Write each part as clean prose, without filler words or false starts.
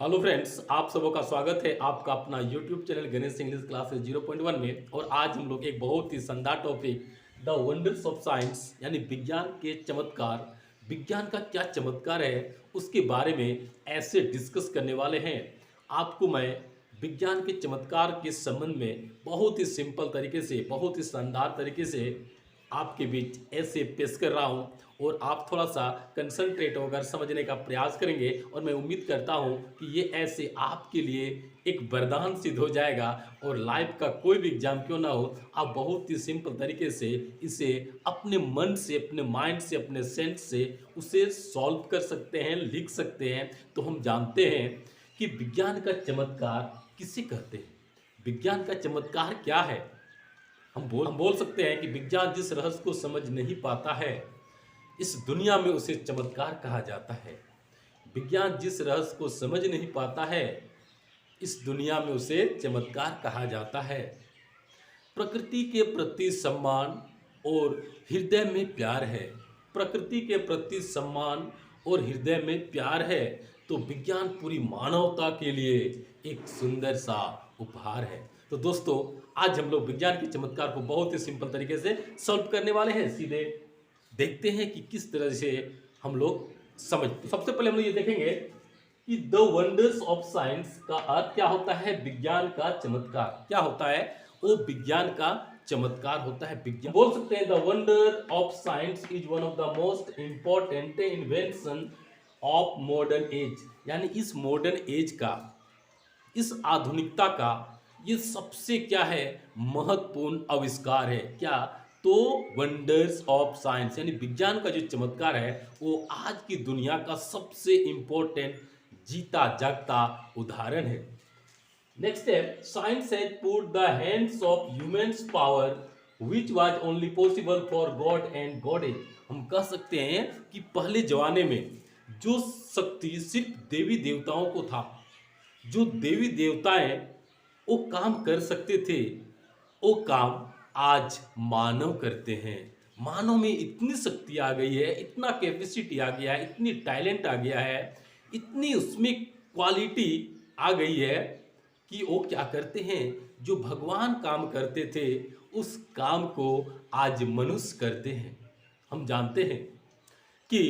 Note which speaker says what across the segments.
Speaker 1: Hello friends, आप सबों का स्वागत है आपका अपना YouTube channel Ganesh English classes 0.1 में। और आज हम लोग एक बहुत ही शानदार topic the wonders of science यानी विज्ञान के चमत्कार, विज्ञान का क्या चमत्कार है उसके बारे में ऐसे डिस्कस करने वाले हैं। आपको मैं विज्ञान के चमत्कार के संबंध में बहुत ही सिंपल तरीके से, बहुत ही शानदार तरीके से आपके बीच ऐसे पेश कर रहा हूं और आप थोड़ा सा कंसंट्रेट होकर समझने का प्रयास करेंगे। और मैं उम्मीद करता हूं कि ये ऐसे आपके लिए एक वरदान सिद्ध हो जाएगा और लाइफ का कोई भी एग्जाम क्यों ना हो, आप बहुत ही सिंपल तरीके से इसे अपने मन से, अपने माइंड से, अपने सेंस से उसे सॉल्व कर सकते हैं, लिख सकते हैं। तो हम जानते हैं कि विज्ञान का चमत्कार किसे कहते हैं, विज्ञान का चमत्कार क्या है। हम बोल सकते हैं कि विज्ञान जिस रहस्य को समझ नहीं पाता है, इस दुनिया में उसे चमत्कार कहा जाता है। विज्ञान जिस रहस्य को समझ नहीं पाता है, इस दुनिया में उसे चमत्कार कहा जाता है। प्रकृति के प्रति सम्मान और हृदय में प्यार है। प्रकृति के प्रति सम्मान और हृदय में प्यार है तो विज्ञान पूरी मानवता के लिए एक सुंदर सा उपहार है। तो दोस्तों, आज हम लोग विज्ञान के चमत्कार को बहुत ही सिंपल तरीके से सॉल्व करने वाले हैं। सीधे देखते हैं कि किस तरह से हम लोग समझते हैं। सबसे पहले हम लोग ये देखेंगे कि द वंडर्स ऑफ साइंस का अर्थ क्या होता है। विज्ञान का चमत्कार क्या होता है, वो विज्ञान का चमत्कार होता है। विज्ञान बोल सकते हैं the wonder of science is one of the most important invention of modern age. यानी इस मॉडर्न एज का, इस आधुनिकता का ये सबसे क्या है, महत्वपूर्ण आविष्कार है। क्या? तो वंडर्स ऑफ साइंस यानी विज्ञान का जो चमत्कार है वो आज की दुनिया का सबसे इंपॉर्टेंट जीता जागता उदाहरण है। नेक्स्ट है, science has put the hands of humans power which was only possible for God and goddess. हम कह सकते हैं कि पहले जमाने में जो शक्ति सिर्फ देवी देवताओं को था, जो देवी देवताएं वो काम कर सकते थे, वो काम आज मानव करते हैं। मानव में इतनी शक्ति आ गई है, इतना कैपेसिटी आ गया है, इतनी टैलेंट आ गया है, इतनी उसमें क्वालिटी आ गई है कि वो क्या करते हैं, जो भगवान काम करते थे उस काम को आज मनुष्य करते हैं। हम जानते हैं कि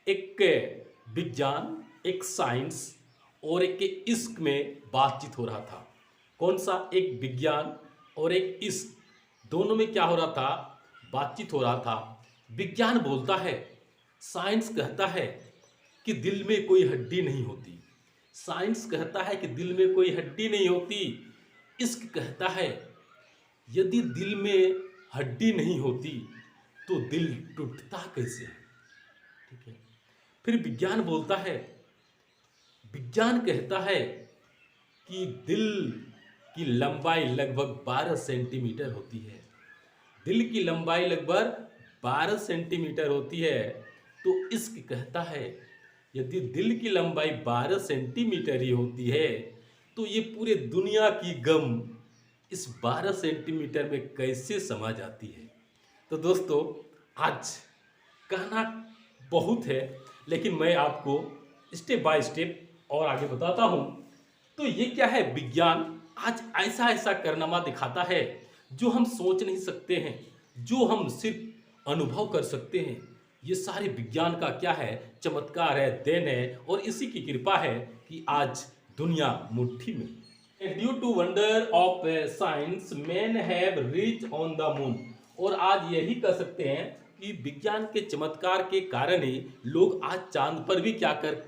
Speaker 1: एक विज्ञान, एक साइंस और एक इश्क में बातचीत हो रहा था। कौन सा? एक विज्ञान और एक इश्क, दोनों में क्या हो रहा था, बातचीत हो रहा था। विज्ञान बोलता है, साइंस कहता है कि दिल में कोई हड्डी नहीं होती। साइंस कहता है कि दिल में कोई हड्डी नहीं होती। इश्क कहता है यदि दिल में हड्डी नहीं होती तो दिल टूटता कैसे है। ठीक है। फिर विज्ञान बोलता है, विज्ञान कहता है कि दिल की लंबाई लगभग 12 सेंटीमीटर होती है। दिल की लंबाई लगभग 12 सेंटीमीटर होती है। तो इश्क कहता है यदि दिल की लंबाई 12 सेंटीमीटर ही होती है तो ये पूरे दुनिया की गम इस 12 सेंटीमीटर में कैसे समा जाती है। तो दोस्तों, आज कहना बहुत है लेकिन मैं आपको स्टेप बाय स्टेप और आगे बताता हूं। तो ये क्या है, विज्ञान आज ऐसा ऐसा कारनामा दिखाता है जो हम सोच नहीं सकते हैं, जो हम सिर्फ अनुभव कर सकते हैं। ये सारे विज्ञान का क्या है, चमत्कार है, देन है और इसी की कृपा है कि आज दुनिया मुट्ठी में। Due to wonder of science man have reach on the moon. और आज यही कह सकते हैं कि विज्ञान के चमत्कार के कारण ही लोग आज चांद पर भी क्या कर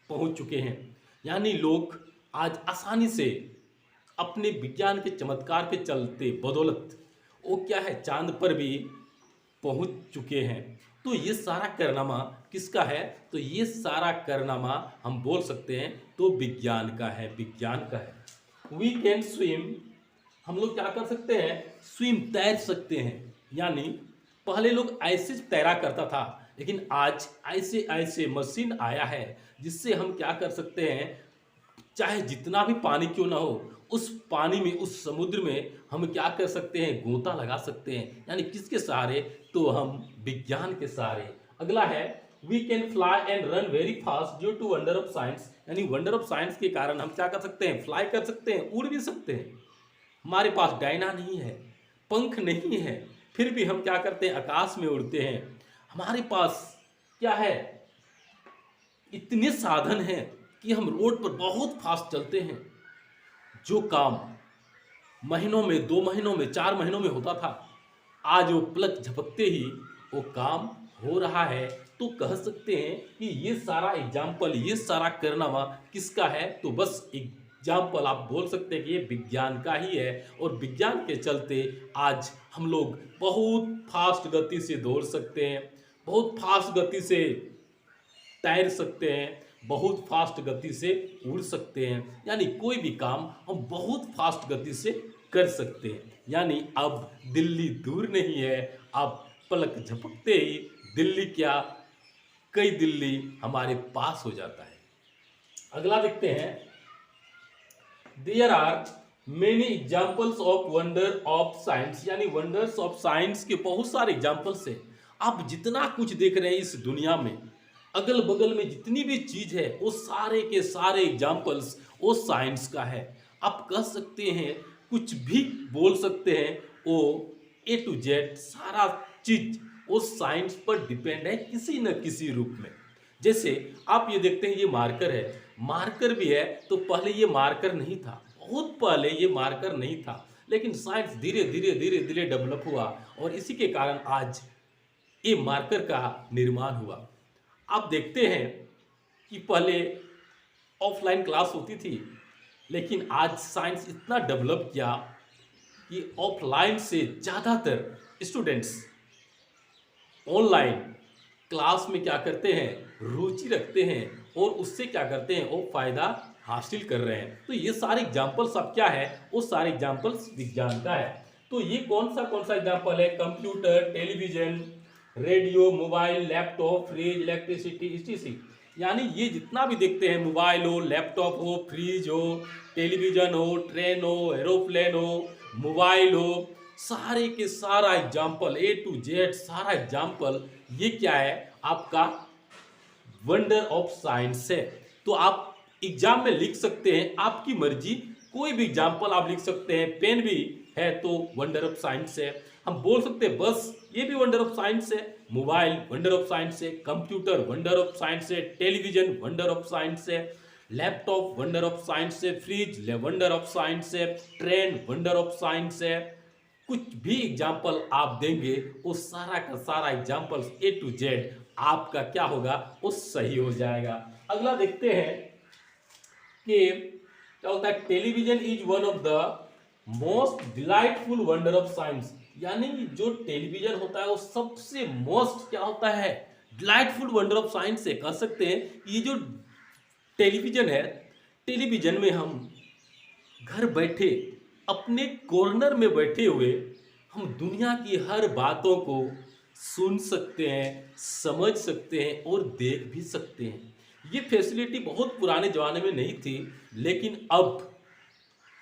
Speaker 1: पहुंच चुके हैं। यानी लोग आज आसानी से अपने विज्ञान के चमत्कार के चलते बदौलत वो क्या है, चांद पर भी पहुंच चुके हैं। तो ये सारा कारनामा किसका है, तो ये सारा कारनामा हम बोल सकते हैं तो विज्ञान का है, विज्ञान का है। वी कैन स्विम, हम लोग क्या कर सकते हैं, स्विम, तैर सकते हैं। यानी पहले लोग ऐसे तैरा करता था लेकिन आज ऐसे ऐसे मशीन आया है जिससे हम क्या कर सकते हैं, चाहे जितना भी पानी क्यों ना हो, उस पानी में, उस समुद्र में हम क्या कर सकते हैं, गोता लगा सकते हैं। यानी किसके सहारे, तो हम विज्ञान के सहारे। अगला है we can fly and run very fast due to wonder of science, यानी वंडर ऑफ साइंस के कारण हम क्या कर सकते हैं, फ्लाई कर सकते हैं, उड़ भी सकते हैं। हमारे पास डायना नहीं है, पंख नहीं है, फिर भी हम क्या करते हैं, आकाश में उड़ते हैं। हमारे पास क्या है, इतने साधन हैं कि हम रोड पर बहुत फास्ट चलते हैं। जो काम महीनों में, 2 महीनों में, 4 महीनों में होता था, आज वो पलक झपकते ही वो काम हो रहा है। तो कह सकते हैं कि ये सारा एग्जाम्पल, ये सारा कारनामा किसका है, तो बस एग्जाम्पल आप बोल सकते हैं कि ये विज्ञान का ही है। और विज्ञान के चलते आज हम लोग बहुत फास्ट गति से दौड़ सकते हैं, बहुत फास्ट गति से तैर सकते हैं, बहुत फास्ट गति से उड़ सकते हैं, यानी कोई भी काम हम बहुत फास्ट गति से कर सकते हैं। यानी अब दिल्ली दूर नहीं है, अब पलक झपकते ही दिल्ली क्या, कई दिल्ली हमारे पास हो जाता है। अगला देखते हैं, there are many examples of wonder of science, यानी वंडर्स ऑफ साइंस के बहुत सारे एग्जाम्पल्स हैं। आप जितना कुछ देख रहे हैं इस दुनिया में, अगल बगल में जितनी भी चीज है, वो सारे के सारे एग्जाम्पल्स वो साइंस का है। आप कह सकते हैं, कुछ भी बोल सकते हैं, वो A to Z सारा चीज वो साइंस पर डिपेंड है किसी न किसी रूप में। जैसे आप ये देखते हैं, ये मार्कर है, मार्कर भी है, तो पहले ये मार्कर नहीं था, बहुत पहले ये मार्कर नहीं था, लेकिन साइंस धीरे धीरे धीरे धीरे डेवलप हुआ और इसी के कारण आज ये मार्कर का निर्माण हुआ। आप देखते हैं कि पहले ऑफलाइन क्लास होती थी, लेकिन आज साइंस इतना डेवलप किया कि ऑफलाइन से ज़्यादातर स्टूडेंट्स ऑनलाइन क्लास में क्या करते हैं, रुचि रखते हैं और उससे क्या करते हैं, वो फायदा हासिल कर रहे हैं। तो ये सारे एग्जाम्पल सब क्या है, वो सारे एग्जाम्पल्स विज्ञान का है। तो ये कौन सा एग्जाम्पल है, computer, television, radio, mobile, laptop, fridge, electricity, etc। यानी ये जितना भी देखते हैं, मोबाइल हो, लैपटॉप हो, फ्रिज हो, टेलीविजन हो, ट्रेन हो, एरोप्लेन हो, मोबाइल हो, सारे के सारा एग्जाम्पल A to Z सारा एग्जाम्पल ये क्या है, आपका वंडर ऑफ साइंस है। तो आप एग्जाम में लिख सकते हैं, आपकी मर्जी, कोई भी एग्जाम्पल आप लिख सकते हैं। पेन भी है तो वंडर ऑफ साइंस है। हम बोल सकते हैं बस ये भी वंडर ऑफ साइंस है, मोबाइल वंडर ऑफ साइंस है, कंप्यूटर वंडर ऑफ साइंस है, टेलीविजन वंडर ऑफ साइंस है, लैपटॉप वंडर ऑफ साइंस है, फ्रिज वंडर ऑफ साइंस है, ट्रेन वंडर ऑफ साइंस है। कुछ भी एग्जाम्पल आप देंगे, वो सारा का सारा एग्जाम्पल A to Z आपका क्या होगा, वो सही हो जाएगा। अगला देखते हैं कि क्या होता है, television is one of the most delightful wonder of science, यानी जो टेलीविजन होता है वो सबसे मोस्ट क्या होता है, डिलाइटफुल वंडर ऑफ साइंस से कह सकते हैं। ये जो टेलीविजन है, टेलीविजन में हम घर बैठे अपने कॉर्नर में बैठे हुए हम दुनिया की हर बातों को सुन सकते हैं, समझ सकते हैं और देख भी सकते हैं। ये फैसिलिटी बहुत पुराने ज़माने में नहीं थी, लेकिन अब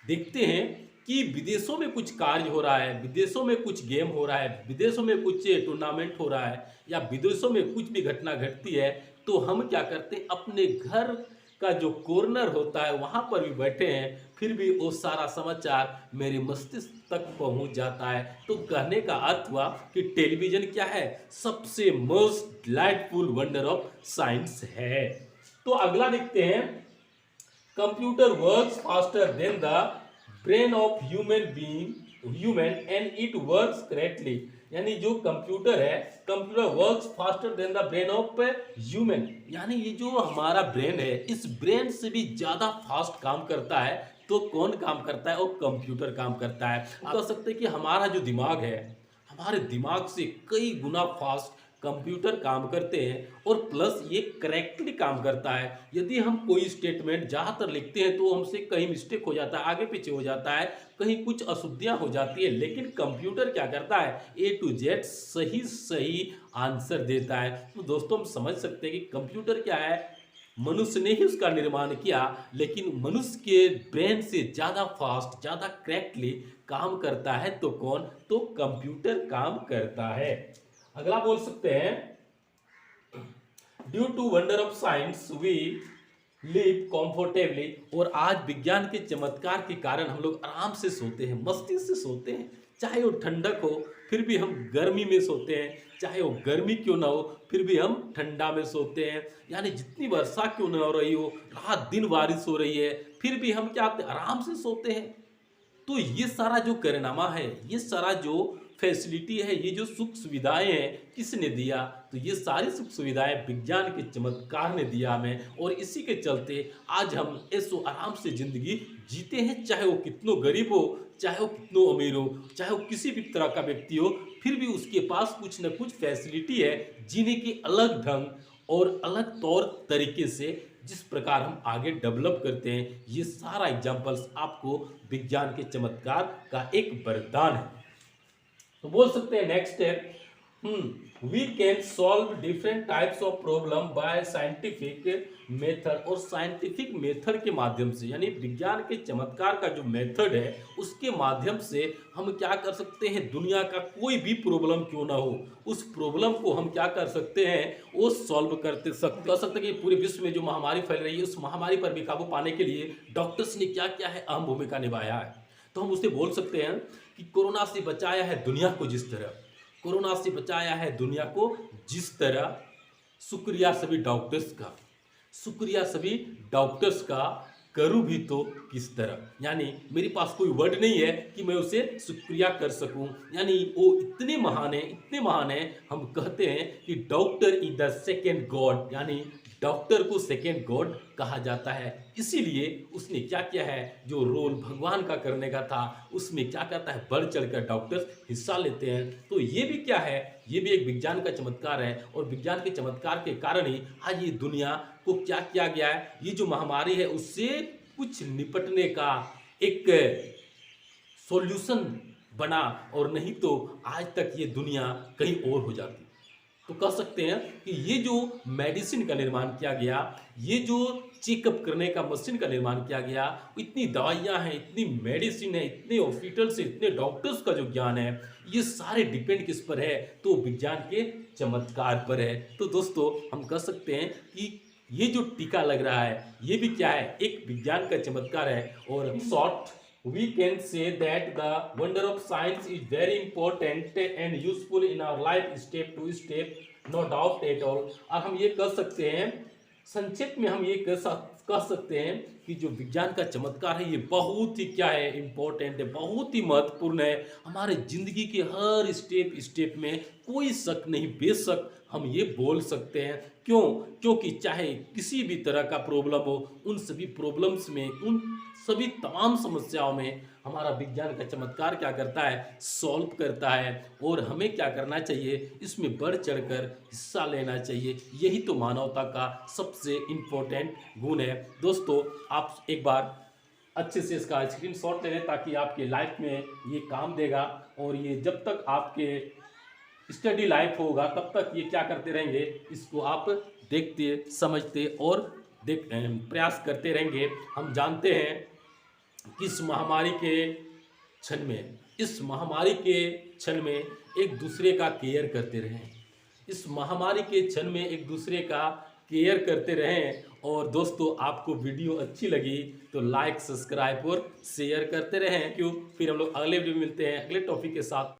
Speaker 1: देखते हैं कि विदेशों में कुछ कार्य हो रहा है, विदेशों में कुछ गेम हो रहा है, विदेशों में कुछ टूर्नामेंट हो रहा है, या विदेशों में कुछ भी घटना घटती है, तो हम क्या करते हैं, अपने घर का जो कॉर्नर होता है वहाँ पर भी बैठे हैं, फिर भी वो सारा समाचार मेरे मस्तिष्क तक पहुँच जाता है। तो कहने का अर्थ हुआ कि टेलीविजन क्या है, सबसे most delightful wonder of science है। तो अगला देखते हैं, computer works faster than the brain of human and it works correctly, यानी जो कंप्यूटर है, computer works faster than the brain of human, यानी ये जो हमारा ब्रेन है, इस ब्रेन से भी ज्यादा फास्ट काम करता है। तो कौन काम करता है, वो कंप्यूटर काम करता है। आप कह सकते हैं कि हमारा जो दिमाग है, हमारे दिमाग से कई गुना फास्ट कंप्यूटर काम करते हैं, और प्लस ये करेक्टली काम करता है। यदि हम कोई स्टेटमेंट ज़्यादातर लिखते हैं तो हमसे कहीं मिस्टेक हो जाता है, आगे पीछे हो जाता है, कहीं कुछ अशुद्धियाँ हो जाती है, लेकिन कंप्यूटर क्या करता है, A to Z सही सही आंसर देता है। तो दोस्तों हम समझ सकते हैं कि कंप्यूटर क्या है, मनुष्य ने ही उसका निर्माण किया, लेकिन मनुष्य के ब्रेन से ज़्यादा फास्ट, ज़्यादा करेक्टली काम करता है। तो कौन, तो कंप्यूटर काम करता है। अगला बोल सकते हैं, due to wonder of science we live comfortably. और आज विज्ञान के चमत्कार के कारण हम लोग आराम से सोते हैं, मस्ती से सोते हैं। चाहे वो ठंडक हो फिर भी हम गर्मी में सोते हैं, चाहे वो गर्मी क्यों ना हो फिर भी हम ठंडा में सोते हैं। यानी जितनी वर्षा क्यों ना हो रही हो, रात दिन बारिश हो रही है, फिर भी हम क्या आराम से सोते हैं। तो ये सारा जो कारनामा है, ये सारा जो फैसिलिटी है, ये जो सुख सुविधाएं हैं, किसने दिया? तो ये सारी सुख सुविधाएं विज्ञान के चमत्कार ने दिया हमें। और इसी के चलते आज हम ऐसो आराम से जिंदगी जीते हैं। चाहे वो कितनो गरीब हो, चाहे वो कितनो अमीर हो, चाहे वो किसी भी तरह का व्यक्ति हो, फिर भी उसके पास कुछ न कुछ फैसिलिटी है जीने के अलग ढंग और अलग तौर तरीके से, जिस प्रकार हम आगे डेवलप करते हैं। ये सारा एग्जाम्पल्स आपको विज्ञान के चमत्कार का एक वरदान है। तो बोल सकते हैं नेक्स्ट है, we can solve different types of problem by scientific method. और साइंटिफिक मेथड के माध्यम से, यानी विज्ञान के चमत्कार का जो मेथड है उसके माध्यम से हम क्या कर सकते हैं, दुनिया का कोई भी प्रॉब्लम क्यों ना हो, उस प्रॉब्लम को हम क्या कर सकते हैं, वो सॉल्व कर सकते हैं। कि पूरे विश्व में जो महामारी फैल रही है, उस महामारी पर भी काबू पाने के लिए डॉक्टर्स ने क्या क्या है अहम भूमिका निभाया है। तो हम उसे बोल सकते हैं कि कोरोना से बचाया है दुनिया को जिस तरह, कोरोना से बचाया है दुनिया को जिस तरह, शुक्रिया सभी डॉक्टर्स का, शुक्रिया सभी डॉक्टर्स का, करूं भी तो किस तरह। यानी मेरे पास कोई वर्ड नहीं है कि मैं उसे शुक्रिया कर सकूं। यानी वो इतने महान है, इतने महान है, हम कहते हैं कि doctor is the second God. यानी डॉक्टर को सेकेंड गॉड कहा जाता है। इसीलिए उसने क्या किया है, जो रोल भगवान का करने का था उसमें क्या कहता है, बढ़ चढ़कर डॉक्टर्स हिस्सा लेते हैं। तो ये भी क्या है, ये भी एक विज्ञान का चमत्कार है। और विज्ञान के चमत्कार के कारण ही आज ये दुनिया को क्या किया गया है, ये जो महामारी है उससे कुछ निपटने का एक सॉल्यूशन बना। और नहीं तो आज तक ये दुनिया कहीं और हो जाती। तो कह सकते हैं कि ये जो मेडिसिन का निर्माण किया गया, ये जो चेकअप करने का मशीन का निर्माण किया गया, इतनी दवाइयाँ हैं, इतनी मेडिसिन है, इतने हॉस्पिटल्स से, इतने डॉक्टर्स का जो ज्ञान है, ये सारे डिपेंड किस पर है, तो विज्ञान के चमत्कार पर है। तो दोस्तों हम कह सकते हैं कि ये जो टीका लग रहा है, ये भी क्या है, एक विज्ञान का चमत्कार है। और short we can say that the wonder of science is very important and useful in our life step to step, no doubt at all। और हम ये कह सकते हैं, संक्षेप में हम ये कह सकते हैं कि जो विज्ञान का चमत्कार है ये बहुत ही क्या है, इम्पोर्टेंट है, बहुत ही महत्वपूर्ण है हमारे जिंदगी के हर स्टेप स्टेप में। कोई शक नहीं, बेशक हम ये बोल सकते हैं। क्यों? क्योंकि चाहे किसी भी तरह का प्रॉब्लम हो, उन सभी प्रॉब्लम्स में, उन सभी तमाम समस्याओं में हमारा विज्ञान का चमत्कार क्या करता है, सॉल्व करता है। और हमें क्या करना चाहिए, इसमें बढ़ चढ़कर हिस्सा लेना चाहिए। यही तो मानवता का सबसे इम्पोर्टेंट गुण है। दोस्तों आप एक बार अच्छे से इसका स्क्रीनशॉट ले लें ताकि आपके लाइफ में ये काम देगा। और ये जब तक आपके स्टडी लाइफ होगा तब तक ये क्या करते रहेंगे, इसको आप देखते समझते और प्रयास करते रहेंगे। हम जानते हैं कि इस महामारी के क्षण में, इस महामारी के क्षण में एक दूसरे का केयर करते रहें, इस महामारी के क्षण में एक दूसरे का केयर करते रहें। और दोस्तों आपको वीडियो अच्छी लगी तो लाइक, सब्सक्राइब और शेयर करते रहें। क्यों? फिर हम लोग अगले वीडियो में मिलते हैं अगले टॉपिक के साथ।